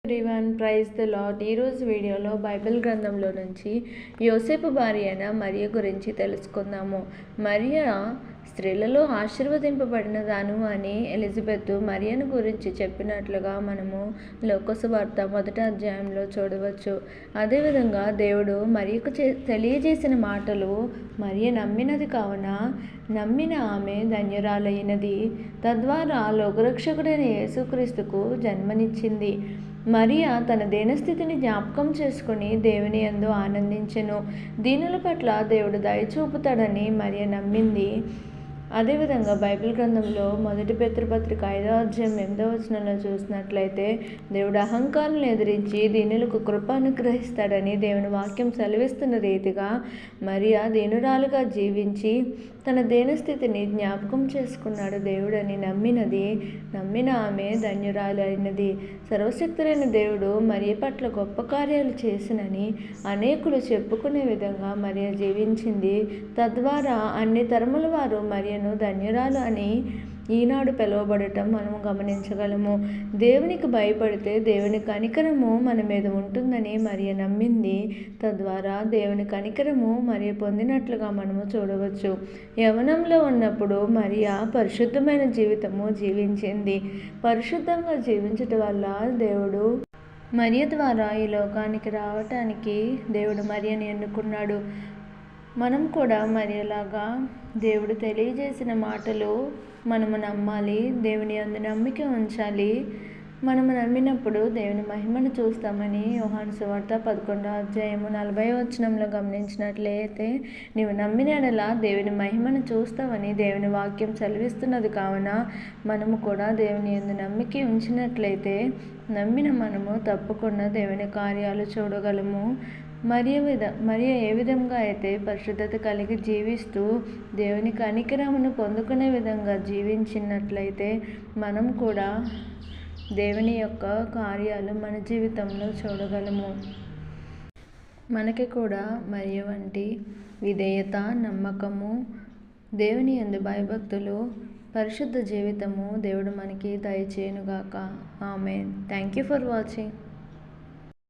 Everyone, praise the lord. ఈరోజు వీడియోలో Bible గ్రంథంలో నుంచి యోసేపు భార్య అయిన మరియ గురించి తెలుసుకుందాము. మరియ స్త్రీలలో ఆశీర్వదింపబడిన దాను అని ఎలిజబెత్ మరియను గురించి చెప్పినట్లుగా మనము లోకసువార్త 1వ అధ్యాయంలో చూడవచ్చు. అదేవిధంగా దేవుడు మరియకు తెలియజేసిన మాటలు మరియ నమ్మినది కావున నమ్మిన ఆమె ధన్యురాలైనది. తద్వారా లోకరక్షకుడైన యేసుక్రీస్తుకు జన్మనిచ్చింది. మరియ తన దీనస్థితిని జ్ఞాపకం చేసుకుని దేవుని యందు ఆనందించెను. దీనుల పట్ల దేవుడు దయ చూపుతాడని మరియ నమ్మింది. అదేవిధంగా బైబిల్ గ్రంథంలో 1 పేతురు 5వ అధ్యాయం 8వ వచనంలో చూసినట్లయితే దేవుడు అహంకారాలను ఎదిరించి దీనులకు కృప అనుగ్రహిస్తాడని దేవుని వాక్యం సెలవిస్తున్న రీతిగా మరియ దీనురాలుగా జీవించి తన దీనస్థితిని జ్ఞాపకం చేసుకున్నాడు దేవుడని నమ్మిన ఆమె ధన్యురాలైనది. సర్వశక్తులైన దేవుడు మరియ పట్ల గొప్ప కార్యాలు చేసినని అనేకులు చెప్పుకునే విధంగా మరియ జీవించింది. తద్వారా అన్ని తరముల వారు మరియను ధన్యురాలు అని ఈనాడు పిలువబడటం మనం గమనించగలము. దేవునికి భయపడితే దేవుని కనికరము మన మీద ఉంటుందని మరియ నమ్మింది. తద్వారా దేవుని కనికరము మరియ పొందినట్లుగా మనము చూడవచ్చు. యవ్వనంలో ఉన్నప్పుడు మరియ పరిశుద్ధమైన జీవితము జీవించింది. పరిశుద్ధంగా జీవించటం వల్ల దేవుడు మరియ ద్వారా ఈ లోకానికి రావటానికి దేవుడు మరియని ఎన్నుకున్నాడు. మనం కూడా మరియలాగా దేవుడు తెలియజేసిన మాటలు మనము నమ్మాలి. దేవుని యందు నమ్మిక ఉంచాలి. మనము నమ్మినప్పుడు దేవుని మహిమను చూస్తామని యోహాను సువార్త 11వ అధ్యాయము 40వ వచనంలో గమనించినట్లయితే నీవు నమ్మిన యెడల దేవుని మహిమను చూస్తావని దేవుని వాక్యం సెలవిస్తున్నది. కావున మనము కూడా దేవుని యందు నమ్మిక ఉంచినట్లయితే నమ్మిన మనము తప్పకుండా దేవుని కార్యాలు చూడగలము. మరియ ఏ విధంగా అయితే పరిశుద్ధత కలిగి జీవిస్తూ దేవుని కనికరమును పొందుకునే విధంగా జీవించినట్లయితే మనం కూడా దేవుని యొక్క కార్యాలు మన జీవితంలో చూడగలము. మనకి కూడా మరియ వంటి విధేయత, నమ్మకము, దేవుని యందు భయభక్తులు, పరిశుద్ధ జీవితము దేవుడు మనకి దయచేయునుగాక. ఆమేన్. Thank you for watching.